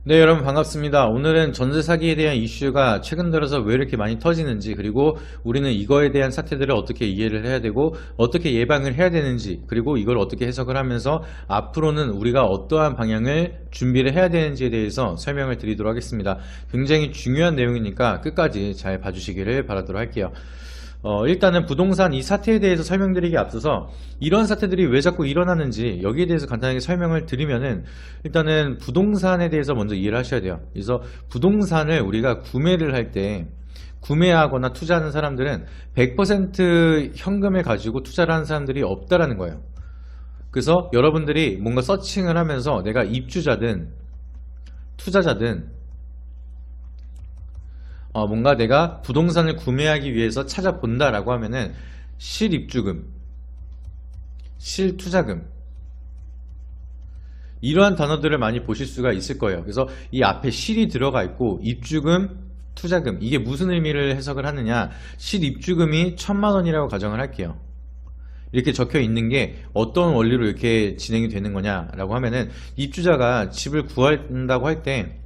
네, 여러분 반갑습니다. 오늘은 전세 사기에 대한 이슈가 최근 들어서 왜 이렇게 많이 터지는지, 그리고 우리는 이거에 대한 사태들을 어떻게 이해를 해야 되고 어떻게 예방을 해야 되는지, 그리고 이걸 어떻게 해석을 하면서 앞으로는 우리가 어떠한 방향을 준비를 해야 되는지에 대해서 설명을 드리도록 하겠습니다. 굉장히 중요한 내용이니까 끝까지 잘 봐주시기를 바라도록 할게요. 일단은 부동산 이 사태에 대해서 설명드리기 앞서서 이런 사태들이 왜 자꾸 일어나는지 여기에 대해서 간단하게 설명을 드리면은, 일단은 부동산에 대해서 먼저 이해를 하셔야 돼요. 그래서 부동산을 우리가 구매를 할 때, 구매하거나 투자하는 사람들은 100% 현금을 가지고 투자를 하는 사람들이 없다라는 거예요. 그래서 여러분들이 뭔가 서칭을 하면서 내가 입주자든 투자자든 뭔가 내가 부동산을 구매하기 위해서 찾아본다라고 하면은 실입주금, 실투자금, 이러한 단어들을 많이 보실 수가 있을 거예요. 그래서 이 앞에 실이 들어가 있고 입주금, 투자금, 이게 무슨 의미를 해석을 하느냐, 실입주금이 1000만원이라고 가정을 할게요. 이렇게 적혀 있는 게 어떤 원리로 이렇게 진행이 되는 거냐라고 하면은, 입주자가 집을 구한다고 할 때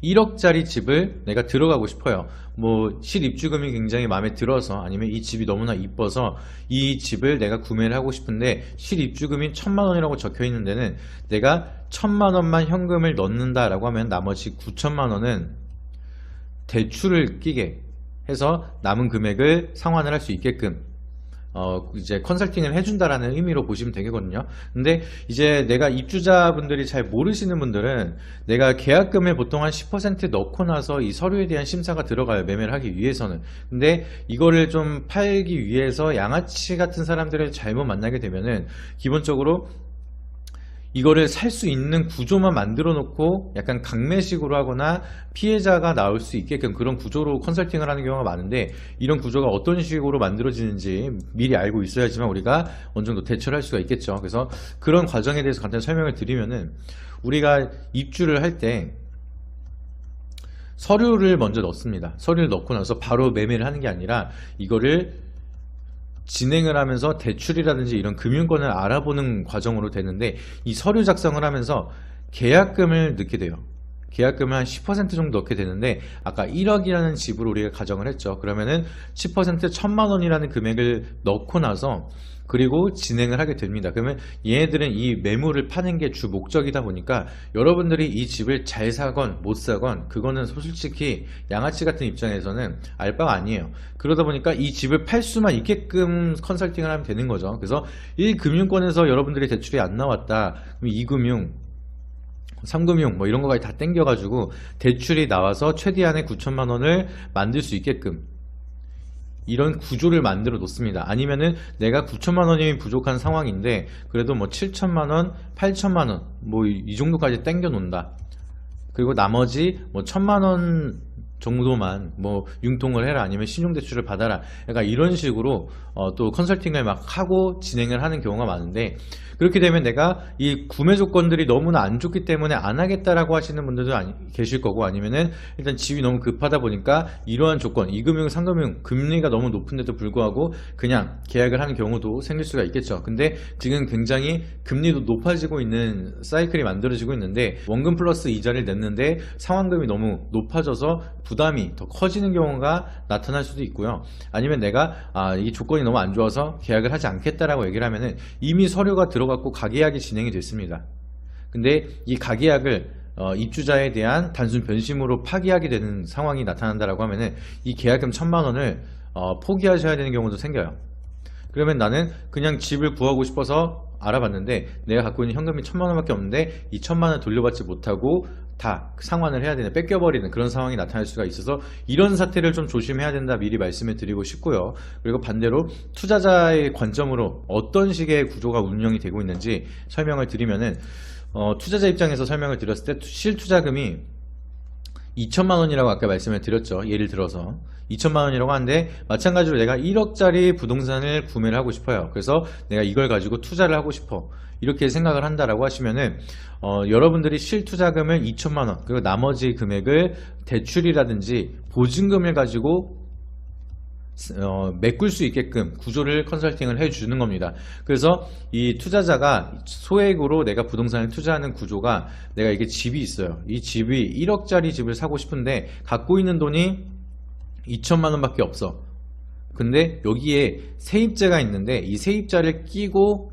1억짜리 집을 내가 들어가고 싶어요. 뭐 실입주금이 굉장히 마음에 들어서, 아니면 이 집이 너무나 이뻐서 이 집을 내가 구매를 하고 싶은데 실입주금이 1000만원이라고 적혀 있는 데는 내가 1000만원만 현금을 넣는다 라고 하면 나머지 9천만원은 대출을 끼게 해서 남은 금액을 상환을 할 수 있게끔 이제 컨설팅을 해준다라는 의미로 보시면 되겠거든요. 근데 이제 내가 입주자분들이 잘 모르시는 분들은, 내가 계약금을 보통 한 10% 넣고 나서 이 서류에 대한 심사가 들어가요, 매매를 하기 위해서는. 근데 이거를 좀 팔기 위해서 양아치 같은 사람들을 잘못 만나게 되면은, 기본적으로 이거를 살 수 있는 구조만 만들어 놓고 약간 강매식으로 하거나 피해자가 나올 수 있게끔 그런 구조로 컨설팅을 하는 경우가 많은데, 이런 구조가 어떤 식으로 만들어지는지 미리 알고 있어야지만 우리가 어느 정도 대처를 할 수가 있겠죠. 그래서 그런 과정에 대해서 간단히 설명을 드리면은, 우리가 입주를 할 때 서류를 먼저 넣습니다. 서류를 넣고 나서 바로 매매를 하는 게 아니라 이거를 진행을 하면서 대출이라든지 이런 금융권을 알아보는 과정으로 되는데, 이 서류 작성을 하면서 계약금을 넣게 돼요. 계약금을 한 10% 정도 넣게 되는데, 아까 1억이라는 집으로 우리가 가정을 했죠. 그러면은 10% 1000만원이라는 금액을 넣고 나서 그리고 진행을 하게 됩니다. 그러면 얘네들은 이 매물을 파는 게 주 목적이다 보니까, 여러분들이 이 집을 잘 사건 못 사건 그거는 솔직히 양아치 같은 입장에서는 알 바가 아니에요. 그러다 보니까 이 집을 팔 수만 있게끔 컨설팅을 하면 되는 거죠. 그래서 1금융권에서 여러분들이 대출이 안 나왔다, 그럼 2금융, 3금융 뭐 이런 거까지 다 땡겨가지고 대출이 나와서 최대한의 9천만원을 만들 수 있게끔 이런 구조를 만들어 놓습니다. 아니면은 내가 9천만원이 부족한 상황인데 그래도 뭐 7천만원, 8천만원 뭐 이 정도까지 땡겨 놓는다. 그리고 나머지 뭐 1000만원 정도만 뭐 융통을 해라, 아니면 신용대출을 받아라, 약간 이런 식으로 또 컨설팅을 막 하고 진행을 하는 경우가 많은데, 그렇게 되면 내가 이 구매 조건들이 너무나 안 좋기 때문에 안 하겠다라고 하시는 분들도 계실 거고, 아니면은 일단 집이 너무 급하다 보니까 이러한 조건, 2금융, 3금융 금리가 너무 높은데도 불구하고 그냥 계약을 하는 경우도 생길 수가 있겠죠. 근데 지금 굉장히 금리도 높아지고 있는 사이클이 만들어지고 있는데, 원금 플러스 이자를 냈는데 상환금이 너무 높아져서 부담이 더 커지는 경우가 나타날 수도 있고요. 아니면 내가 이 조건이 너무 안 좋아서 계약을 하지 않겠다라고 얘기를 하면은 이미 서류가 들어갔고 가계약이 진행이 됐습니다. 근데 이 가계약을 입주자에 대한 단순 변심으로 파기하게 되는 상황이 나타난다라고 하면은 이 계약금 1000만원을 포기하셔야 되는 경우도 생겨요. 그러면 나는 그냥 집을 구하고 싶어서 알아봤는데 내가 갖고 있는 현금이 1000만원밖에 없는데 이 1000만원 돌려받지 못하고 다 상환을 해야 되는, 뺏겨버리는 그런 상황이 나타날 수가 있어서, 이런 사태를 좀 조심해야 된다 미리 말씀을 드리고 싶고요. 그리고 반대로 투자자의 관점으로 어떤 식의 구조가 운영이 되고 있는지 설명을 드리면은, 투자자 입장에서 설명을 드렸을 때 실투자금이 2천만원이라고 아까 말씀을 드렸죠. 예를 들어서 2천만원이라고 하는데, 마찬가지로 내가 1억짜리 부동산을 구매를 하고 싶어요. 그래서 내가 이걸 가지고 투자를 하고 싶어, 이렇게 생각을 한다라고 하시면은 여러분들이 실투자금을 2천만원, 그리고 나머지 금액을 대출이라든지 보증금을 가지고 메꿀 수 있게끔 구조를 컨설팅을 해주는 겁니다. 그래서 이 투자자가 소액으로 내가 부동산을 투자하는 구조가, 내가 이게 집이 있어요. 이 집이 1억짜리 집을 사고 싶은데 갖고 있는 돈이 2천만 원밖에 없어. 근데 여기에 세입자가 있는데 이 세입자를 끼고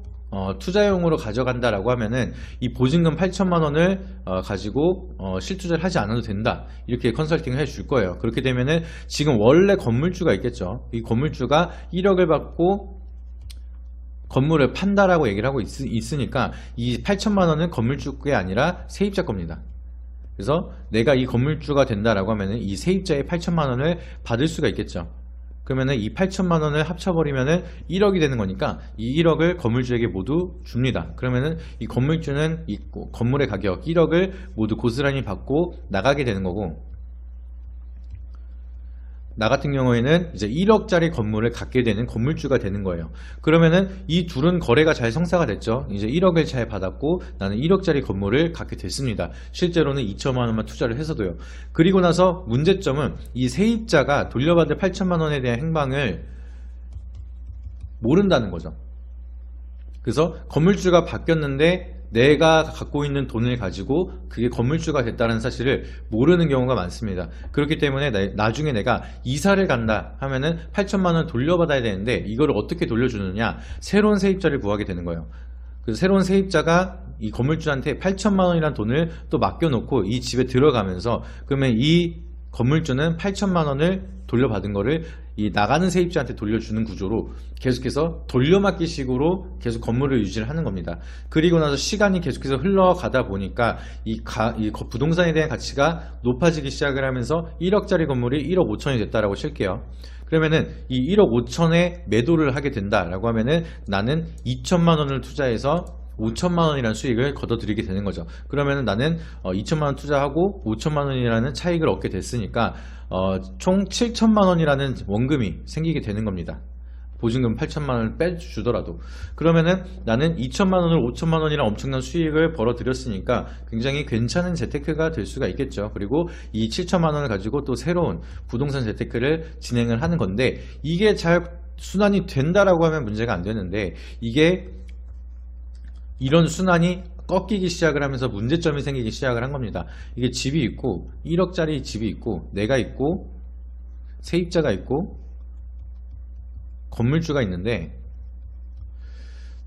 투자용으로 가져간다라고 하면은 이 보증금 8천만 원을 가지고 실투자를 하지 않아도 된다, 이렇게 컨설팅을 해줄 거예요. 그렇게 되면은 지금 원래 건물주가 있겠죠. 이 건물주가 1억을 받고 건물을 판다라고 얘기를 하고 있으니까 이 8천만 원은 건물주가 아니라 세입자 겁니다. 그래서 내가 이 건물주가 된다라고 하면은 이 세입자의 8천만 원을 받을 수가 있겠죠. 그러면은 이 8천만 원을 합쳐버리면은 1억이 되는 거니까 이 1억을 건물주에게 모두 줍니다. 그러면은 이 건물주는 이 건물의 가격 1억을 모두 고스란히 받고 나가게 되는 거고, 나 같은 경우에는 이제 1억짜리 건물을 갖게 되는 건물주가 되는 거예요. 그러면은 이 둘은 거래가 잘 성사가 됐죠. 이제 1억을 잘 받았고 나는 1억짜리 건물을 갖게 됐습니다. 실제로는 2천만 원만 투자를 해서도요. 그리고 나서 문제점은 이 세입자가 돌려받을 8천만 원에 대한 행방을 모른다는 거죠. 그래서 건물주가 바뀌었는데 내가 갖고 있는 돈을 가지고 그게 건물주가 됐다는 사실을 모르는 경우가 많습니다. 그렇기 때문에 나중에 내가 이사를 간다 하면은 8천만 원 돌려받아야 되는데 이거를 어떻게 돌려주느냐, 새로운 세입자를 구하게 되는 거예요. 그래서 새로운 세입자가 이 건물주한테 8천만 원이라는 돈을 또 맡겨놓고 이 집에 들어가면서, 그러면 이 건물주는 8천만 원을 돌려받은 거를 이 나가는 세입자한테 돌려주는 구조로 계속해서 돌려막기 식으로 계속 건물을 유지를 하는 겁니다. 그리고 나서 시간이 계속해서 흘러가다 보니까 이 부동산에 대한 가치가 높아지기 시작을 하면서 1억짜리 건물이 1억 5천이 됐다라고 칠게요. 그러면은 이 1억 5천에 매도를 하게 된다라고 하면은 나는 2천만 원을 투자해서 5천만 원이라는 수익을 거둬들이게 되는 거죠. 그러면은 나는 2천만 원 투자하고 5천만 원이라는 차익을 얻게 됐으니까 총 7천만 원이라는 원금이 생기게 되는 겁니다. 보증금 8천만 원을 빼주더라도. 그러면은 나는 2천만 원을 5천만 원이랑 엄청난 수익을 벌어들였으니까 굉장히 괜찮은 재테크가 될 수가 있겠죠. 그리고 이 7천만 원을 가지고 또 새로운 부동산 재테크를 진행을 하는 건데, 이게 잘 순환이 된다라고 하면 문제가 안 되는데, 이게 이런 순환이 꺾이기 시작을 하면서 문제점이 생기기 시작을 한 겁니다. 이게 집이 있고 1억짜리 집이 있고 내가 있고 세입자가 있고 건물주가 있는데,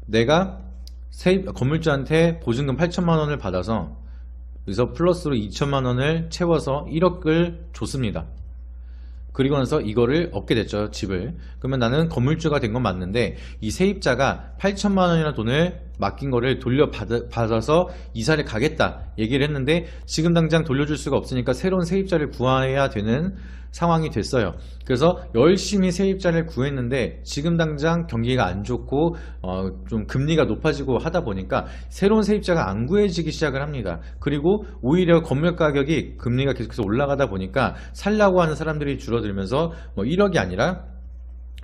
내가 건물주한테 보증금 8천만 원을 받아서 여기서 플러스로 2천만 원을 채워서 1억을 줬습니다. 그리고 나서 이거를 얻게 됐죠, 집을. 그러면 나는 건물주가 된 건 맞는데 이 세입자가 8천만 원이라는 돈을 맡긴 거를 돌려받아서 이사를 가겠다 얘기를 했는데 지금 당장 돌려줄 수가 없으니까 새로운 세입자를 구해야 되는 상황이 됐어요. 그래서 열심히 세입자를 구했는데 지금 당장 경기가 안 좋고 좀 금리가 높아지고 하다 보니까 새로운 세입자가 안 구해지기 시작을 합니다. 그리고 오히려 건물 가격이 금리가 계속해서 올라가다 보니까 살라고 하는 사람들이 줄어들면서 1억이 아니라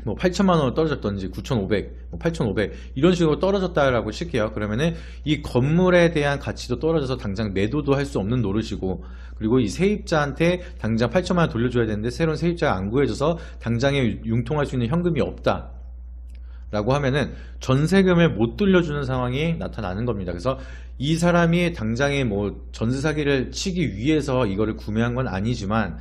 8천만 원으로 떨어졌던지 9,500, 8,500 이런 식으로 떨어졌다라고 칠게요. 그러면은 이 건물에 대한 가치도 떨어져서 당장 매도도 할 수 없는 노릇이고, 그리고 이 세입자한테 당장 8천만 원 돌려줘야 되는데 새로운 세입자가 안 구해져서 당장에 융통할 수 있는 현금이 없다 라고 하면은 전세금을 못 돌려주는 상황이 나타나는 겁니다. 그래서 이 사람이 당장에 전세 사기를 치기 위해서 이거를 구매한 건 아니지만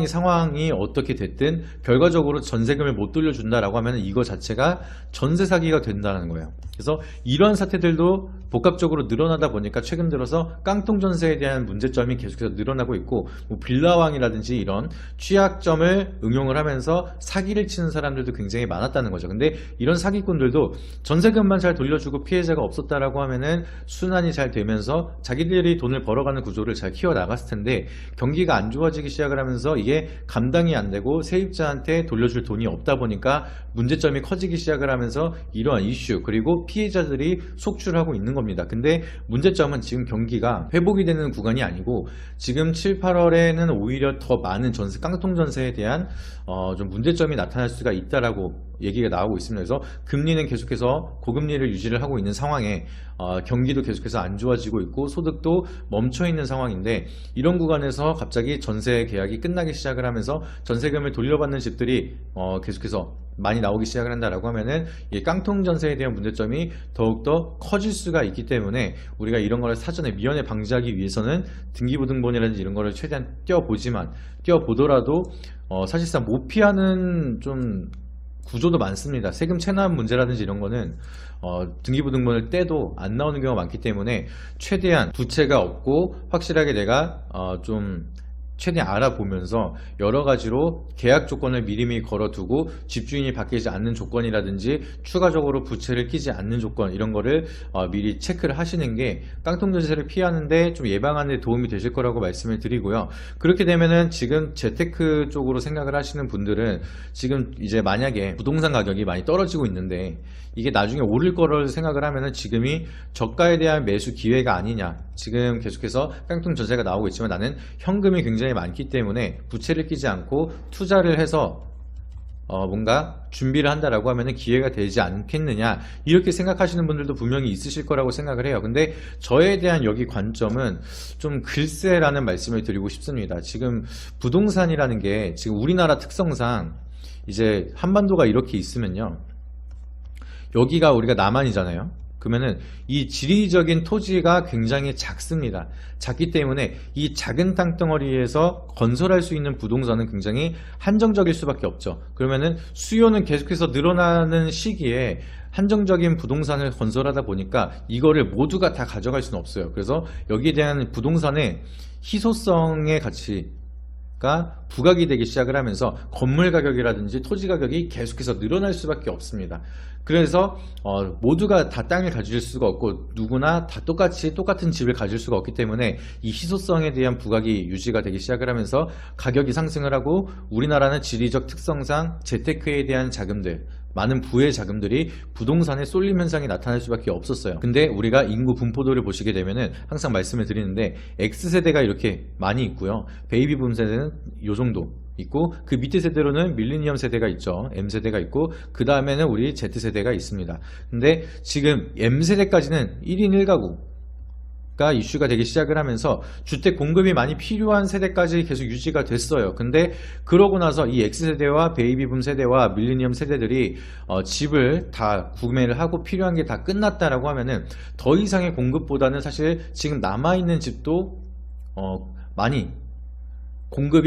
상황이 어떻게 됐든 결과적으로 전세금을 못 돌려준다라고 하면 이거 자체가 전세 사기가 된다는 거예요. 그래서 이런 사태들도 복합적으로 늘어나다 보니까 최근 들어서 깡통 전세에 대한 문제점이 계속해서 늘어나고 있고, 빌라왕이라든지 이런 취약점을 응용을 하면서 사기를 치는 사람들도 굉장히 많았다는 거죠. 근데 이런 사기꾼들도 전세금만 잘 돌려주고 피해자가 없었다라고 하면은 순환이 잘 되면서 자기들이 돈을 벌어가는 구조를 잘 키워 나갔을 텐데, 경기가 안 좋아지기 시작을 하면서 이게 감당이 안 되고 세입자한테 돌려줄 돈이 없다 보니까 문제점이 커지기 시작을 하면서 이러한 이슈, 그리고 피해자들이 속출하고 있는 겁니다. 근데 문제점은 지금 경기가 회복이 되는 구간이 아니고 지금 7, 8월에는 오히려 더 많은 깡통 전세에 대한 좀 문제점이 나타날 수가 있다라고 얘기가 나오고 있습니다. 그래서 금리는 계속해서 고금리를 유지를 하고 있는 상황에 경기도 계속 계속해서 안 좋아지고 있고 소득도 멈춰 있는 상황인데, 이런 구간에서 갑자기 전세 계약이 끝나기 시작을 하면서 전세금을 돌려받는 집들이 계속해서 많이 나오기 시작을 한다라고 하면은 이 깡통 전세에 대한 문제점이 더욱더 커질 수가 있기 때문에, 우리가 이런 거를 사전에 미연에 방지하기 위해서는 등기부등본이라든지 이런 거를 최대한 띄워보더라도 사실상 못 피하는 좀 구조도 많습니다. 세금 체납 문제라든지 이런 거는 등기부등본을 떼도 안 나오는 경우가 많기 때문에, 최대한 부채가 없고 확실하게 내가 좀 최대한 알아보면서 여러 가지로 계약 조건을 미리미리 걸어두고, 집주인이 바뀌지 않는 조건이라든지 추가적으로 부채를 끼지 않는 조건, 이런 거를 미리 체크를 하시는 게 깡통전세를 피하는데 좀 예방하는 데 도움이 되실 거라고 말씀을 드리고요. 그렇게 되면은 지금 재테크 쪽으로 생각을 하시는 분들은, 지금 이제 만약에 부동산 가격이 많이 떨어지고 있는데 이게 나중에 오를 거를 생각을 하면은 지금이 저가에 대한 매수 기회가 아니냐. 지금 계속해서 깡통 전세가 나오고 있지만 나는 현금이 굉장히 많기 때문에 부채를 끼지 않고 투자를 해서 뭔가 준비를 한다라고 하면은 기회가 되지 않겠느냐, 이렇게 생각하시는 분들도 분명히 있으실 거라고 생각을 해요. 근데 저에 대한 여기 관점은 좀 글쎄라는 말씀을 드리고 싶습니다. 지금 부동산이라는 게 지금 우리나라 특성상 이제 한반도가 이렇게 있으면요, 여기가 우리가 남한이잖아요. 그러면은 이 지리적인 토지가 굉장히 작습니다. 작기 때문에 이 작은 땅덩어리에서 건설할 수 있는 부동산은 굉장히 한정적일 수밖에 없죠. 그러면은 수요는 계속해서 늘어나는 시기에 한정적인 부동산을 건설하다 보니까 이거를 모두가 다 가져갈 수는 없어요. 그래서 여기에 대한 부동산의 희소성의 가치가 부각이 되기 시작을 하면서 건물 가격이라든지 토지 가격이 계속해서 늘어날 수밖에 없습니다. 그래서 모두가 다 땅을 가질 수가 없고, 누구나 다 똑같은 집을 가질 수가 없기 때문에 이 희소성에 대한 부각이 유지가 되기 시작을 하면서 가격이 상승을 하고, 우리나라는 지리적 특성상 재테크에 대한 자금들, 많은 부의 자금들이 부동산에 쏠림 현상이 나타날 수밖에 없었어요. 근데 우리가 인구 분포도를 보시게 되면은 항상 말씀을 드리는데, X세대가 이렇게 많이 있고요, 베이비붐 세대는 요 정도 있고, 그 밑에 세대로는 밀레니엄 세대가 있죠. M세대가 있고, 그 다음에는 우리 Z세대가 있습니다. 근데 지금 M세대까지는 1인 1가구가 이슈가 되기 시작을 하면서 주택 공급이 많이 필요한 세대까지 계속 유지가 됐어요. 근데 그러고 나서 이 X세대와 베이비붐 세대와 밀레니엄 세대들이 집을 다 구매를 하고 필요한 게 다 끝났다라고 하면은 더 이상의 공급보다는 사실 지금 남아있는 집도 많이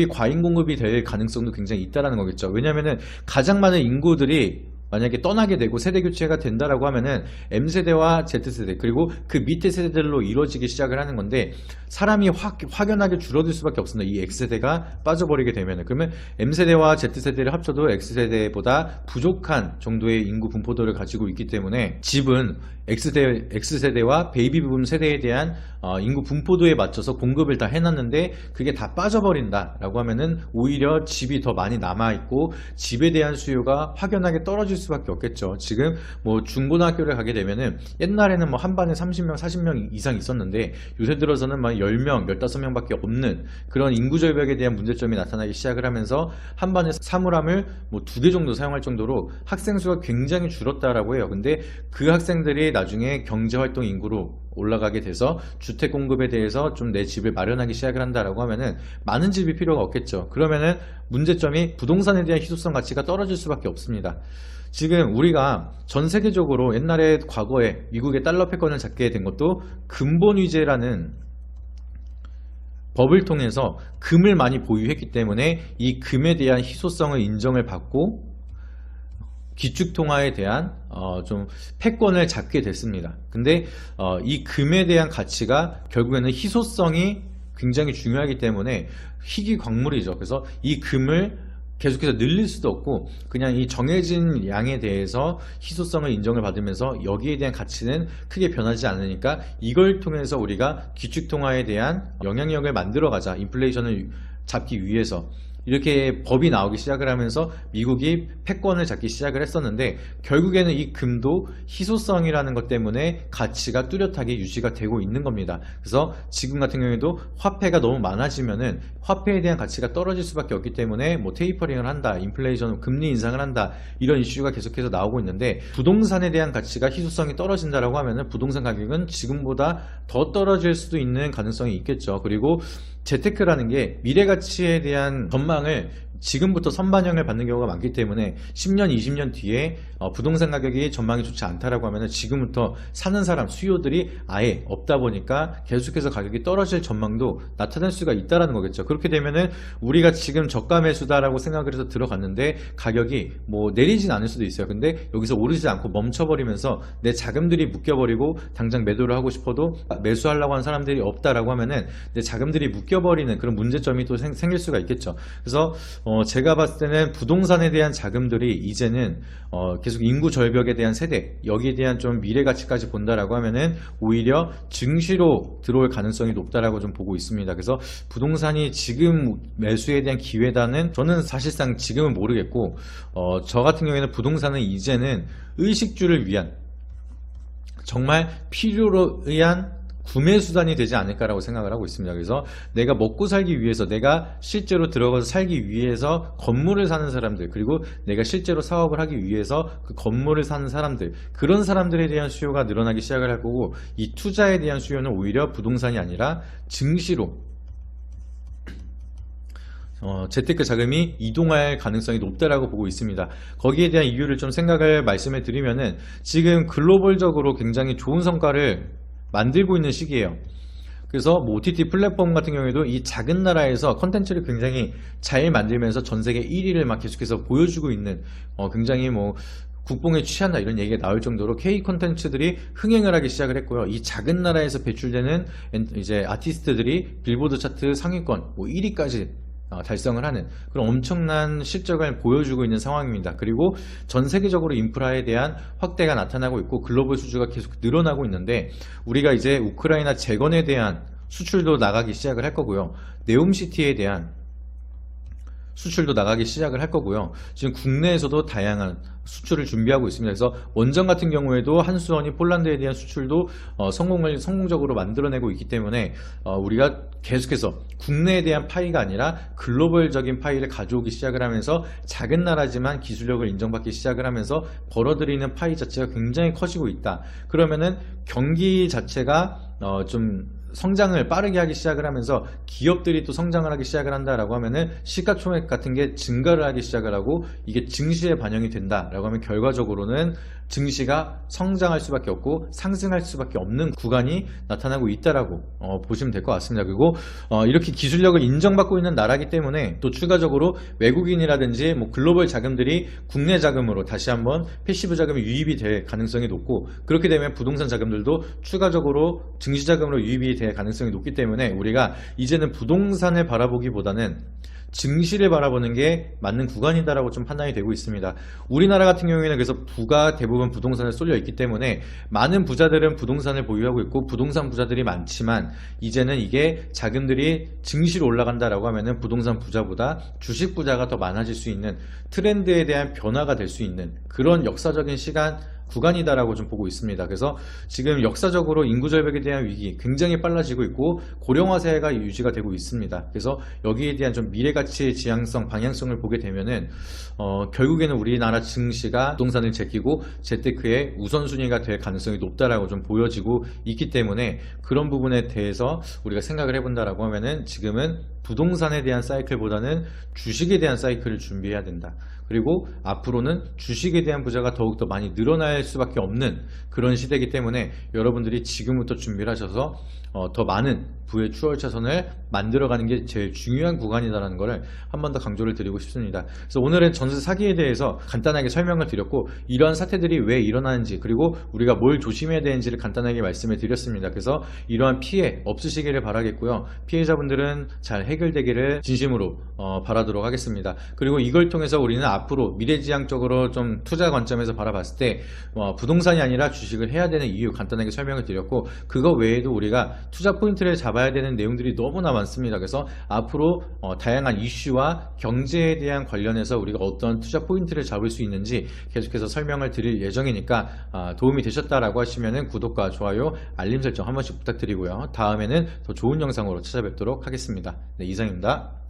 과잉 공급이 될 가능성도 굉장히 있다라는 거겠죠. 왜냐면은 가장 많은 인구들이 만약에 떠나게 되고 세대 교체가 된다라고 하면은 M세대와 Z세대, 그리고 그 밑에 세대들로 이루어지기 시작을 하는 건데, 사람이 확연하게 줄어들 수밖에 없습니다. 이 X세대가 빠져버리게 되면은. 그러면 M세대와 Z세대를 합쳐도 X세대보다 부족한 정도의 인구 분포도를 가지고 있기 때문에, 집은 X세대와 베이비붐 세대에 대한 인구 분포도에 맞춰서 공급을 다 해놨는데 그게 다 빠져버린다라고 하면은 오히려 집이 더 많이 남아있고 집에 대한 수요가 확연하게 떨어질 수밖에 없겠죠. 지금 뭐 중고등학교를 가게 되면은 옛날에는 뭐 한 반에 30명, 40명 이상 있었는데 요새 들어서는 막 10명, 15명밖에 없는 그런 인구 절벽에 대한 문제점이 나타나기 시작을 하면서 한 반에 사물함을 뭐 2개 정도 사용할 정도로 학생 수가 굉장히 줄었다라고 해요. 근데 그 학생들이 나중에 경제활동 인구로 올라가게 돼서 주택 공급에 대해서 좀 내 집을 마련하기 시작을 한다라고 하면은 많은 집이 필요가 없겠죠. 그러면은 문제점이 부동산에 대한 희소성 가치가 떨어질 수밖에 없습니다. 지금 우리가 전 세계적으로 옛날에 과거에 미국의 달러 패권을 잡게 된 것도 근본 위제라는 법을 통해서 금을 많이 보유했기 때문에 이 금에 대한 희소성을 인정을 받고 기축통화에 대한 좀 패권을 잡게 됐습니다. 근데 이 금에 대한 가치가 결국에는 희소성이 굉장히 중요하기 때문에 희귀 광물이죠. 그래서 이 금을 계속해서 늘릴 수도 없고 그냥 이 정해진 양에 대해서 희소성을 인정을 받으면서 여기에 대한 가치는 크게 변하지 않으니까 이걸 통해서 우리가 기축통화에 대한 영향력을 만들어 가자, 인플레이션을 잡기 위해서 이렇게 법이 나오기 시작을 하면서 미국이 패권을 잡기 시작을 했었는데, 결국에는 이 금도 희소성이라는 것 때문에 가치가 뚜렷하게 유지가 되고 있는 겁니다. 그래서 지금 같은 경우에도 화폐가 너무 많아지면은 화폐에 대한 가치가 떨어질 수밖에 없기 때문에 뭐 테이퍼링을 한다, 인플레이션, 금리 인상을 한다, 이런 이슈가 계속해서 나오고 있는데, 부동산에 대한 가치가 희소성이 떨어진다라고 하면은 부동산 가격은 지금보다 더 떨어질 수도 있는 가능성이 있겠죠. 그리고 재테크라는 게 미래 가치에 대한 전망을 지금부터 선반영을 받는 경우가 많기 때문에 10년, 20년 뒤에 부동산 가격이 전망이 좋지 않다라고 하면 지금부터 사는 사람 수요들이 아예 없다 보니까 계속해서 가격이 떨어질 전망도 나타날 수가 있다라는 거겠죠. 그렇게 되면은 우리가 지금 저가 매수다라고 생각을 해서 들어갔는데 가격이 뭐 내리진 않을 수도 있어요. 근데 여기서 오르지 않고 멈춰버리면서 내 자금들이 묶여버리고 당장 매도를 하고 싶어도 매수하려고 하는 사람들이 없다라고 하면은 내 자금들이 묶여버리는 그런 문제점이 또 생길 수가 있겠죠. 그래서 제가 봤을 때는 부동산에 대한 자금들이 이제는 계속 인구 절벽에 대한 세대, 여기에 대한 좀 미래 가치까지 본다라고 하면은 오히려 증시로 들어올 가능성이 높다라고 좀 보고 있습니다. 그래서 부동산이 지금 매수에 대한 기회다는 저는 사실상 지금은 모르겠고, 저 같은 경우에는 부동산은 이제는 의식주를 위한, 정말 필요로 의한 구매 수단이 되지 않을까라고 생각을 하고 있습니다. 그래서 내가 먹고 살기 위해서, 내가 실제로 들어가서 살기 위해서 건물을 사는 사람들, 그리고 내가 실제로 사업을 하기 위해서 그 건물을 사는 사람들, 그런 사람들에 대한 수요가 늘어나기 시작을 할 거고, 이 투자에 대한 수요는 오히려 부동산이 아니라 증시로 재테크 자금이 이동할 가능성이 높다라고 보고 있습니다. 거기에 대한 이유를 좀 생각을 말씀해 드리면은, 지금 글로벌적으로 굉장히 좋은 성과를 만들고 있는 시기예요. 그래서 뭐 OTT 플랫폼 같은 경우에도 이 작은 나라에서 컨텐츠를 굉장히 잘 만들면서 전 세계 1위를 막 계속해서 보여주고 있는, 굉장히 뭐 국뽕에 취한다 이런 얘기가 나올 정도로 K 콘텐츠들이 흥행을 하기 시작을 했고요. 이 작은 나라에서 배출되는 이제 아티스트들이 빌보드 차트 상위권 뭐 1위까지 달성을 하는 그런 엄청난 실적을 보여주고 있는 상황입니다. 그리고 전 세계적으로 인프라에 대한 확대가 나타나고 있고 글로벌 수주가 계속 늘어나고 있는데, 우리가 이제 우크라이나 재건에 대한 수출도 나가기 시작을 할 거고요. 네옴시티에 대한 수출도 나가기 시작을 할 거고요. 지금 국내에서도 다양한 수출을 준비하고 있습니다. 그래서 원전 같은 경우에도 한수원이 폴란드에 대한 수출도 성공적으로 만들어내고 있기 때문에 우리가 계속해서 국내에 대한 파이가 아니라 글로벌적인 파이를 가져오기 시작을 하면서 작은 나라지만 기술력을 인정받기 시작을 하면서 벌어들이는 파이 자체가 굉장히 커지고 있다. 그러면은 경기 자체가 좀 성장을 빠르게 하기 시작을 하면서 기업들이 또 성장을 하기 시작을 한다라고 하면은 시가총액 같은 게 증가를 하기 시작을 하고, 이게 증시에 반영이 된다라고 하면 결과적으로는 증시가 성장할 수밖에 없고 상승할 수밖에 없는 구간이 나타나고 있다라고 보시면 될 것 같습니다. 그리고 이렇게 기술력을 인정받고 있는 나라이기 때문에 또 추가적으로 외국인이라든지 뭐 글로벌 자금들이 국내 자금으로 다시 한번 패시브 자금이 유입이 될 가능성이 높고, 그렇게 되면 부동산 자금들도 추가적으로 증시 자금으로 유입이 될 가능성이 높기 때문에 우리가 이제는 부동산을 바라보기보다는 증시를 바라보는 게 맞는 구간이다라고 좀 판단이 되고 있습니다. 우리나라 같은 경우에는 그래서 부가 대부분 부동산에 쏠려 있기 때문에 많은 부자들은 부동산을 보유하고 있고 부동산 부자들이 많지만, 이제는 이게 자금들이 증시로 올라간다라고 하면은 부동산 부자보다 주식 부자가 더 많아질 수 있는 트렌드에 대한 변화가 될 수 있는 그런 역사적인 시간 구간이다라고 좀 보고 있습니다. 그래서 지금 역사적으로 인구 절벽에 대한 위기 굉장히 빨라지고 있고 고령화세가 유지가 되고 있습니다. 그래서 여기에 대한 좀 미래가치의 지향성, 방향성을 보게 되면은 결국에는 우리나라 증시가 부동산을 제끼고 재테크의 우선순위가 될 가능성이 높다라고 좀 보여지고 있기 때문에, 그런 부분에 대해서 우리가 생각을 해본다라고 하면은 지금은 부동산에 대한 사이클보다는 주식에 대한 사이클을 준비해야 된다. 그리고 앞으로는 주식에 대한 부자가 더욱더 많이 늘어날 수밖에 없는 그런 시대이기 때문에 여러분들이 지금부터 준비를 하셔서 더 많은 부의 추월차선을 만들어가는 게 제일 중요한 구간이다라는 것을 한 번 더 강조를 드리고 싶습니다. 그래서 오늘은 전세 사기에 대해서 간단하게 설명을 드렸고, 이러한 사태들이 왜 일어나는지, 그리고 우리가 뭘 조심해야 되는지를 간단하게 말씀을 드렸습니다. 그래서 이러한 피해 없으시기를 바라겠고요. 피해자분들은 잘 해결되기를 진심으로 바라도록 하겠습니다. 그리고 이걸 통해서 우리는 앞으로 미래지향적으로 좀 투자 관점에서 바라봤을 때 부동산이 아니라 주식을 해야 되는 이유 간단하게 설명을 드렸고, 그거 외에도 우리가 투자 포인트를 잡아야 되는 내용들이 너무나 많습니다. 그래서 앞으로 다양한 이슈와 경제에 대한 관련해서 우리가 어떤 투자 포인트를 잡을 수 있는지 계속해서 설명을 드릴 예정이니까 도움이 되셨다라고 하시면은 구독과 좋아요, 알림 설정 한 번씩 부탁드리고요. 다음에는 더 좋은 영상으로 찾아뵙도록 하겠습니다. 네, 이상입니다.